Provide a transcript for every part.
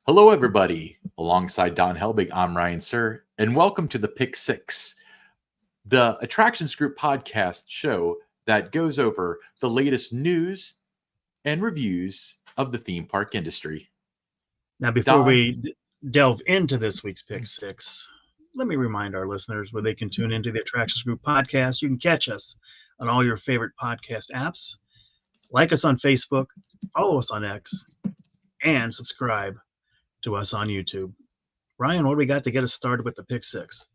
Hello, everybody. Alongside Don Helbig, I'm Ryan Sir, and welcome to the Pick Six, the Attractions Group podcast show that goes over the latest news and reviews of the theme park industry. Now, before we delve into this week's Pick Six, let me remind our listeners where they can tune into the Attractions Group podcast. You can catch us on all your favorite podcast apps, like us on Facebook, follow us on X, and subscribe to us on YouTube. Ryan, what do we got to get us started with the Pick Six?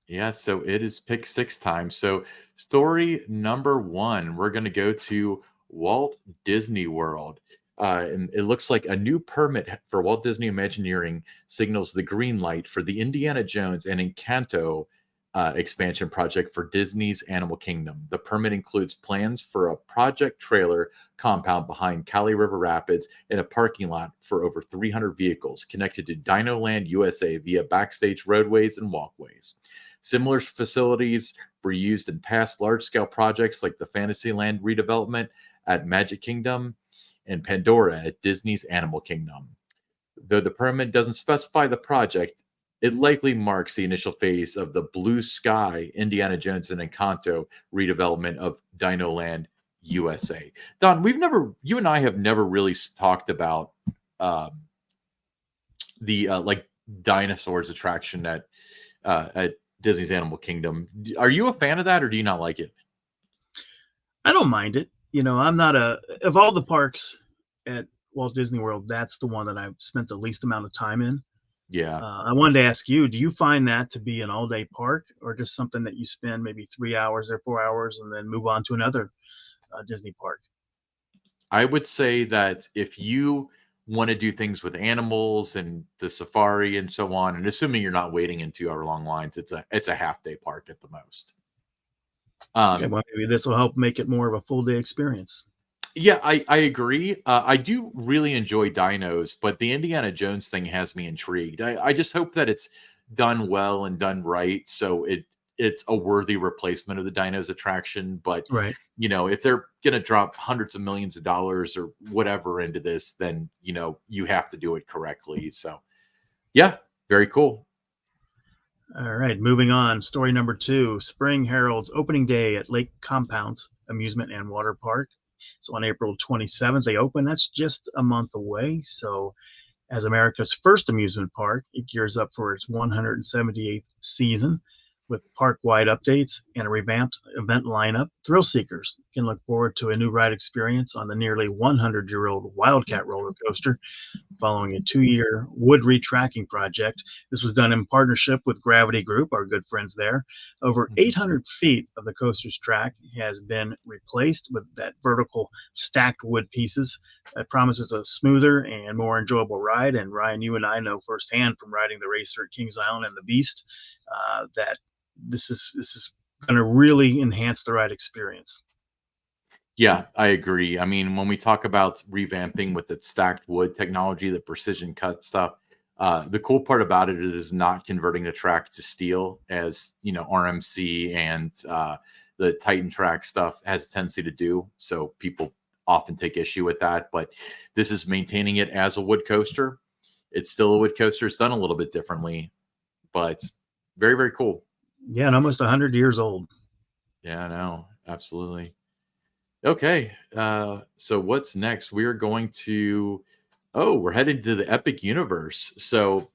Yeah, so it is Pick Six time. So story number one, we're going to go to Walt Disney World. And it looks like a new permit for Walt Disney Imagineering signals the green light for the Indiana Jones and Encanto expansion project for Disney's Animal Kingdom. The permit includes plans for a project trailer compound behind Cali River Rapids and a parking lot for over 300 vehicles connected to Dino Land USA via backstage roadways and walkways. Similar facilities were used in past large-scale projects like the Fantasyland redevelopment at Magic Kingdom and Pandora at Disney's Animal Kingdom. Though the permit doesn't specify the project, it likely marks the initial phase of the Blue Sky Indiana Jones and Encanto redevelopment of Dino Land USA. Don, you and I have never really talked about the like dinosaurs attraction at Disney's Animal Kingdom. Are you a fan of that, or do you not like it? I don't mind it. I'm not of all the parks at Walt Disney World, that's the one that I've spent the least amount of time in. Yeah. I wanted to ask you, do you find that to be an all-day park, or just something that you spend maybe 3 hours or 4 hours and then move on to another Disney park? I would say that if you want to do things with animals and the safari and so on, and assuming you're not waiting in 2 hour long lines, it's a half-day park at the most. Okay, well, maybe this will help make it more of a full-day experience. Yeah, I agree. I do really enjoy dinos, but the Indiana Jones thing has me intrigued. I just hope that it's done well and done right, so it's a worthy replacement of the dinos attraction. But Right. if they're gonna drop hundreds of millions of dollars or whatever into this, then you have to do it correctly. So yeah, very cool. All right, moving on. Story number 2, Spring heralds opening day at Lake Compounce Amusement and Water Park. So on April 27th, they open. That's just a month away. So as America's first amusement park, it gears up for its 178th season with park-wide updates and a revamped event lineup. Thrill seekers can look forward to a new ride experience on the nearly 100-year-old Wildcat roller coaster following a 2-year wood retracking project. This was done in partnership with Gravity Group, our good friends there. Over 800 feet of the coaster's track has been replaced with that vertical stacked wood pieces. That promises a smoother and more enjoyable ride. And Ryan, you and I know firsthand from riding the racer at Kings Island and the Beast that this is going to really enhance the ride experience. Yeah, I agree. I mean, when we talk about revamping with the stacked wood technology, the precision cut stuff, the cool part about it is not converting the track to steel, as RMC and the Titan track stuff has a tendency to do. So people often take issue with that, but this is maintaining it as a wood coaster. It's still a wood coaster. It's done a little bit differently, but very, very cool. Yeah, and almost 100 years old. Yeah, I know. Absolutely. Okay, so what's next? We're going to, we're headed to the Epic Universe. So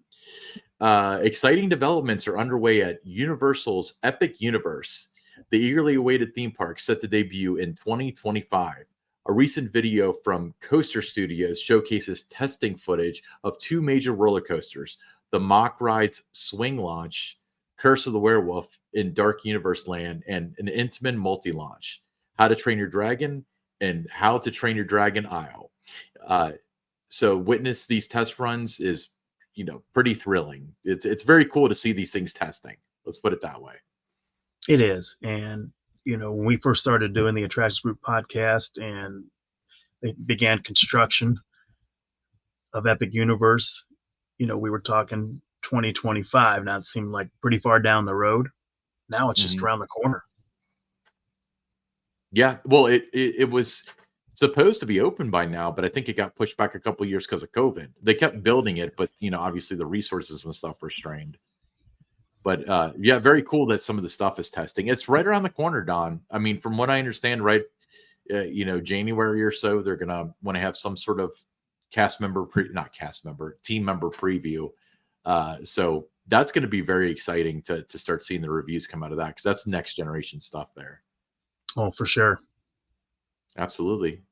exciting developments are underway at Universal's Epic Universe, the eagerly awaited theme park set to debut in 2025. A recent video from Coaster Studios showcases testing footage of 2 major roller coasters, the mock rides Swing Launch, Curse of the Werewolf in Dark Universe Land, and an Intamin multi-launch, How to Train Your Dragon, and How to Train Your Dragon Isle. So witness these test runs is, pretty thrilling. It's very cool to see these things testing. Let's put it that way. It is. And, when we first started doing the Attractions Group podcast and they began construction of Epic Universe, we were talking 2025. Now it seemed like pretty far down the road. Now it's just Mhm. around the corner. Yeah, well, it was supposed to be open by now, but I think it got pushed back a couple years because of COVID. They kept building it, but, obviously the resources and stuff were strained. But, yeah, very cool that some of the stuff is testing. It's right around the corner, Don. I mean, from what I understand, right, January or so, they're gonna wanna have some sort of not cast member, team member preview. So that's gonna be very exciting to start seeing the reviews come out of that because that's next generation stuff there. Oh, for sure. Absolutely.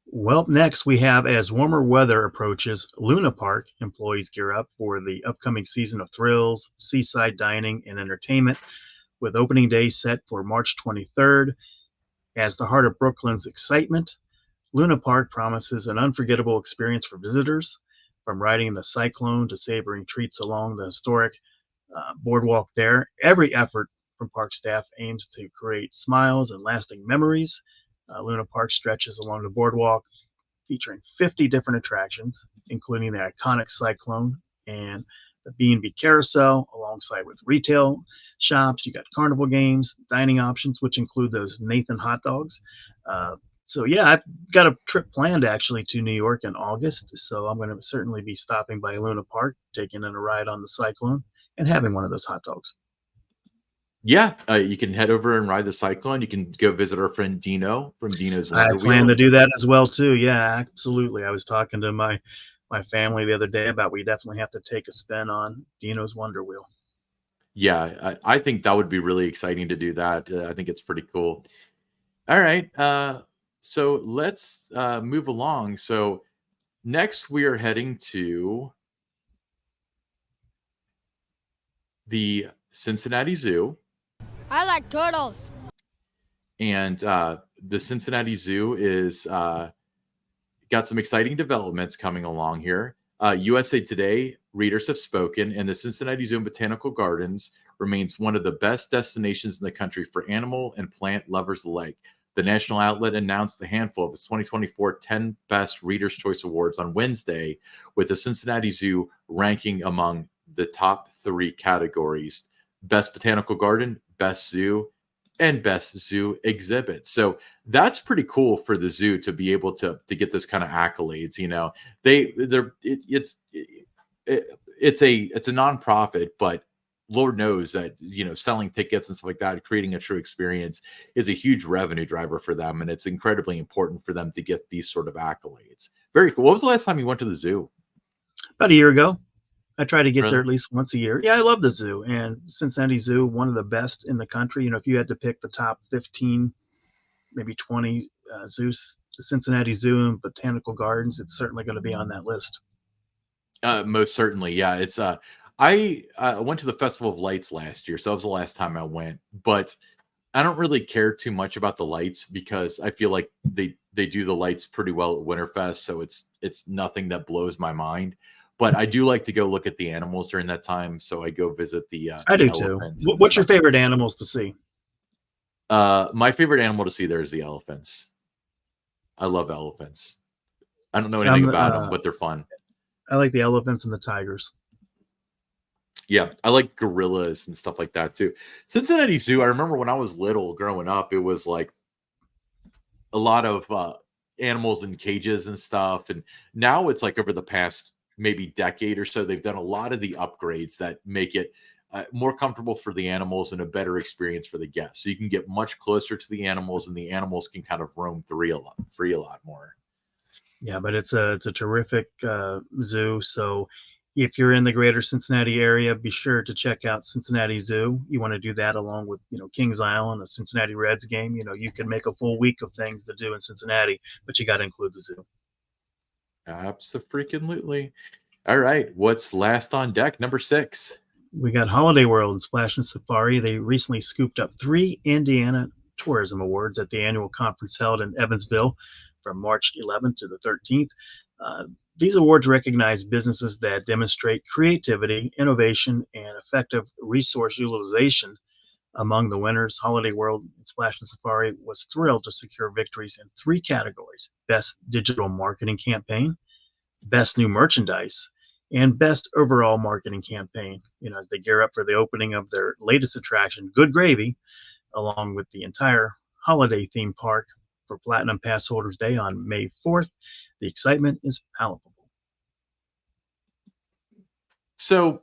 Well, next we have as warmer weather approaches, Luna Park employees gear up for the upcoming season of thrills, seaside dining, and entertainment, with opening day set for March 23rd. As the heart of Brooklyn's excitement, Luna Park promises an unforgettable experience for visitors, from riding the cyclone to savoring treats along the historic boardwalk there. Every effort from park staff aims to create smiles and lasting memories. Luna Park stretches along the boardwalk, featuring 50 different attractions, including the iconic Cyclone and the B&B Carousel, alongside with retail shops. You got carnival games, dining options, which include those Nathan hot dogs. Uh, so yeah, I've got a trip planned actually to New York in August. So I'm going to certainly be stopping by Luna Park, taking in a ride on the Cyclone, and having one of those hot dogs. Yeah, you can head over and ride the Cyclone. You can go visit our friend Dino from Dino's I Wonder plan Wheel. to do that as well too. Yeah, absolutely. I was talking to my family the other day about we definitely have to take a spin on Dino's Wonder Wheel. Yeah, I think that would be really exciting to do that. I think it's pretty cool. All right, so let's move along. So next we are heading to the Cincinnati Zoo, I like turtles. and the Cincinnati Zoo is got some exciting developments coming along here. USA Today readers have spoken, and the Cincinnati Zoo and Botanical Gardens remains one of the best destinations in the country for animal and plant lovers alike. The national outlet announced a handful of its 2024 10 Best Readers' Choice Awards on Wednesday, with the Cincinnati Zoo ranking among the top three categories: Best Botanical Garden, Best Zoo, and Best Zoo Exhibit. So that's pretty cool for the zoo to be able to get this kind of accolades. It's a nonprofit, but Lord knows that selling tickets and stuff like that, creating a true experience is a huge revenue driver for them, and it's incredibly important for them to get these sort of accolades. Very cool. What was the last time you went to the zoo? About a year ago, I try to get there Really? at least once a year. Yeah, I love the zoo, and Cincinnati Zoo, one of the best in the country. If you had to pick the top 15, maybe 20 zoos, the Cincinnati Zoo and Botanical Gardens, it's certainly going to be on that list. Most certainly, yeah. It's I went to the Festival of Lights last year, so that was the last time I went. But I don't really care too much about the lights because I feel like they do the lights pretty well at Winterfest, so it's nothing that blows my mind. But I do like to go look at the animals during that time, so I go visit I the do too. elephants and the What's your stuff like favorite that. animals to see? My favorite animal to see there is the elephants. I love elephants. I don't know anything I'm about them, but they're fun. I like the elephants and the tigers. Yeah, I like gorillas and stuff like that too. Cincinnati Zoo, I remember when I was little growing up, it was like a lot of animals in cages and stuff. And now it's like over the past maybe decade or so, they've done a lot of the upgrades that make it more comfortable for the animals and a better experience for the guests. So you can get much closer to the animals, and the animals can kind of roam free a lot more. Yeah, but it's a terrific zoo. So if you're in the greater Cincinnati area, be sure to check out Cincinnati Zoo. You want to do that along with Kings Island, a Cincinnati Reds game. You can make a full week of things to do in Cincinnati, but you got to include the zoo. Absolutely. All right, what's last on deck? Number six. We got Holiday World and Splash and Safari. They recently scooped up 3 Indiana Tourism Awards at the annual conference held in Evansville from March 11th to the 13th. Uh, these awards recognize businesses that demonstrate creativity, innovation, and effective resource utilization. Among the winners, Holiday World and Splash and Safari was thrilled to secure victories in 3 categories: Best Digital Marketing Campaign, Best New Merchandise, and best overall marketing campaign. As they gear up for the opening of their latest attraction, Good Gravy, along with the entire holiday theme park for Platinum Pass Holders Day on May 4th. The excitement is palpable. So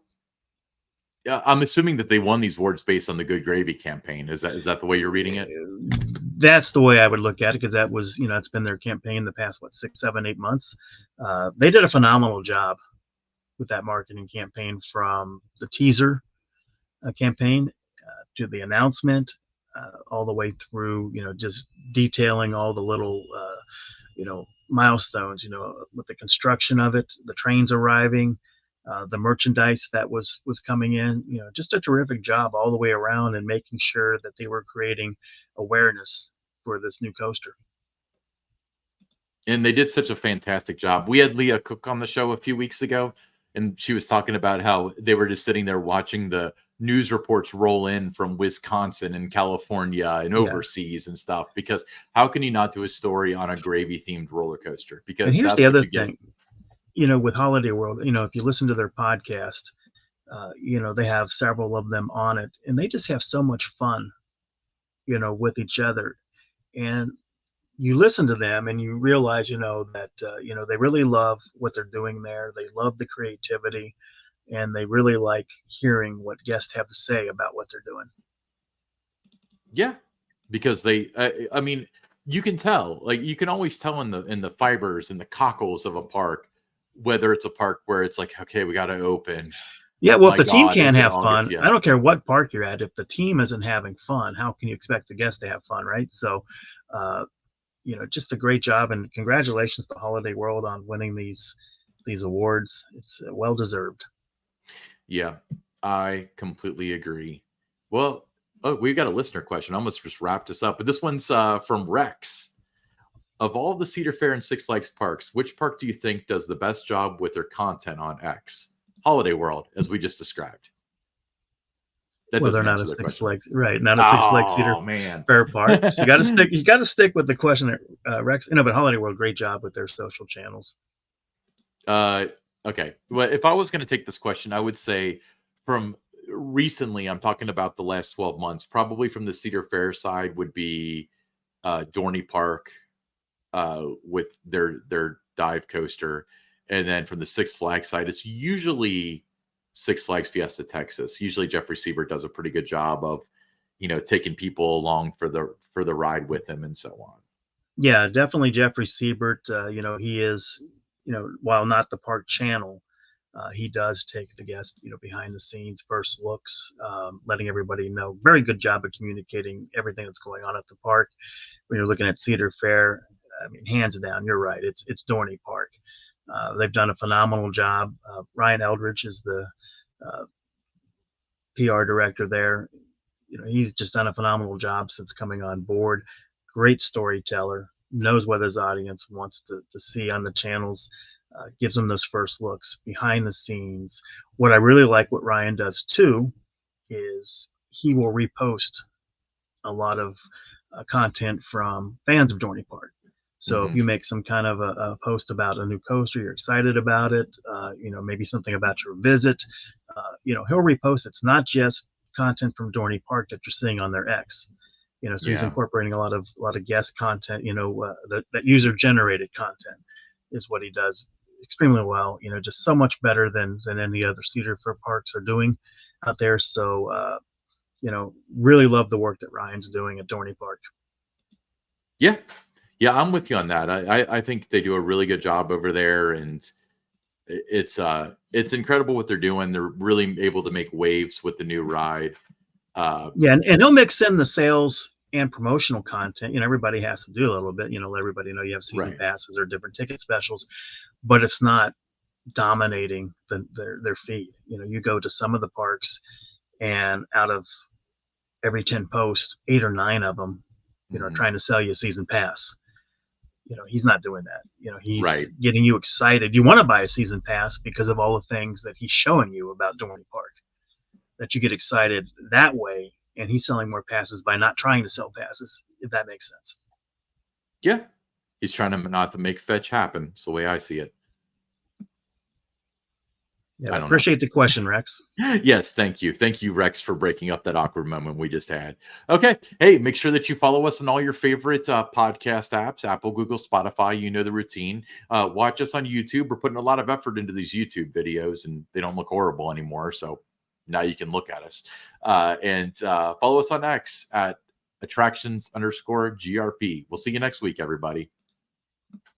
I'm assuming that they won these awards based on the Good Gravy campaign. Is that the way you're reading it? That's the way I would look at it, because that was, it's been their campaign the past, 6, 7, 8 months. They did a phenomenal job with that marketing campaign, from the teaser campaign to the announcement, all the way through, just detailing all the little, milestones, with the construction of it, the trains arriving, the merchandise that was coming in, just a terrific job all the way around, and making sure that they were creating awareness for this new coaster. And they did such a fantastic job. We had Leah Cook on the show a few weeks ago, and she was talking about how they were just sitting there watching the news reports roll in from Wisconsin and California and Yeah. overseas and stuff. Because how can you not do a story on a gravy themed roller coaster? And Because here's that's the what other you get. thing, with Holiday World, if you listen to their podcast, they have several of them on it, and they just have so much fun, with each other. And you listen to them and you realize, that, they really love what they're doing there. They love the creativity, and they really like hearing what guests have to say about what they're doing. Yeah, because I mean, you can tell, like you can always tell in the fibers and the cockles of a park, whether it's a park where it's like, okay, we got to open. Yeah, well, if My the team God, can't it's in have August fun, yet. I don't care what park you're at. If the team isn't having fun, how can you expect the guests to have fun, right? So, uh, just a great job, and congratulations to Holiday World on winning these awards. It's well deserved. Yeah, I completely agree. Well, oh, we've got a listener question. I almost just wrapped this up, but this one's from Rex. Of all the Cedar Fair and Six Flags parks, which park do you think does the best job with their content on X? Holiday World, as we just described. That Well, they're doesn't not a answer the Six question. Flags, right? Not a Six Flags Cedar Oh man. Fair park. So you got to stick. You got to stick with the question that Rex. But Holiday World, great job with their social channels. Okay. Well, if I was going to take this question, I would say from recently, I'm talking about the last 12 months, probably from the Cedar Fair side would be Dorney Park with their dive coaster. And then from the Six Flags side, it's usually Six Flags Fiesta Texas. Usually Jeffrey Siebert does a pretty good job of, taking people along for the ride with him and so on. Yeah, definitely Jeffrey Siebert. He is, while not the park channel, he does take the guests, behind the scenes, first looks, letting everybody know. Very good job of communicating everything that's going on at the park. When you're looking at Cedar Fair, I mean, hands down, you're right. It's Dorney Park. They've done a phenomenal job. Ryan Eldridge is the PR director there. He's just done a phenomenal job since coming on board. Great storyteller, knows what his audience wants to see on the channels, gives them those first looks behind the scenes. What I really like what Ryan does too is he will repost a lot of content from fans of Dorney Park. So if you make some kind of a post about a new coaster, you're excited about it, maybe something about your visit, he'll repost. It's not just content from Dorney Park that you're seeing on their X. So he's incorporating a lot of guest content, that user generated content is what he does extremely well, just so much better than any other Cedar Fair parks are doing out there. So, really love the work that Ryan's doing at Dorney Park. Yeah. Yeah, I'm with you on that. I think they do a really good job over there, and it's incredible what they're doing. They're really able to make waves with the new ride. Yeah, and he'll mix in the sales and promotional content. Everybody has to do a little bit. Let everybody know you have season passes or different ticket specials, but it's not dominating their feed. You go to some of the parks, and out of every 10 posts, 8 or 9 of them, are trying to sell you a season pass. He's not doing that. He's getting you excited. You want to buy a season pass because of all the things that he's showing you about Dorney Park, that you get excited that way. And he's selling more passes by not trying to sell passes, if that makes sense. Yeah. He's trying to not to make fetch happen. It's the way I see it. Yeah, I I don't know. appreciate the question, Rex. Yes, thank you. Thank you, Rex, for breaking up that awkward moment we just had. Okay. Hey, make sure that you follow us on all your favorite podcast apps, Apple, Google, Spotify. You know the routine. Watch us on YouTube. We're putting a lot of effort into these YouTube videos, and they don't look horrible anymore. So now you can look at us. And follow us on X at attractions_GRP. We'll see you next week, everybody.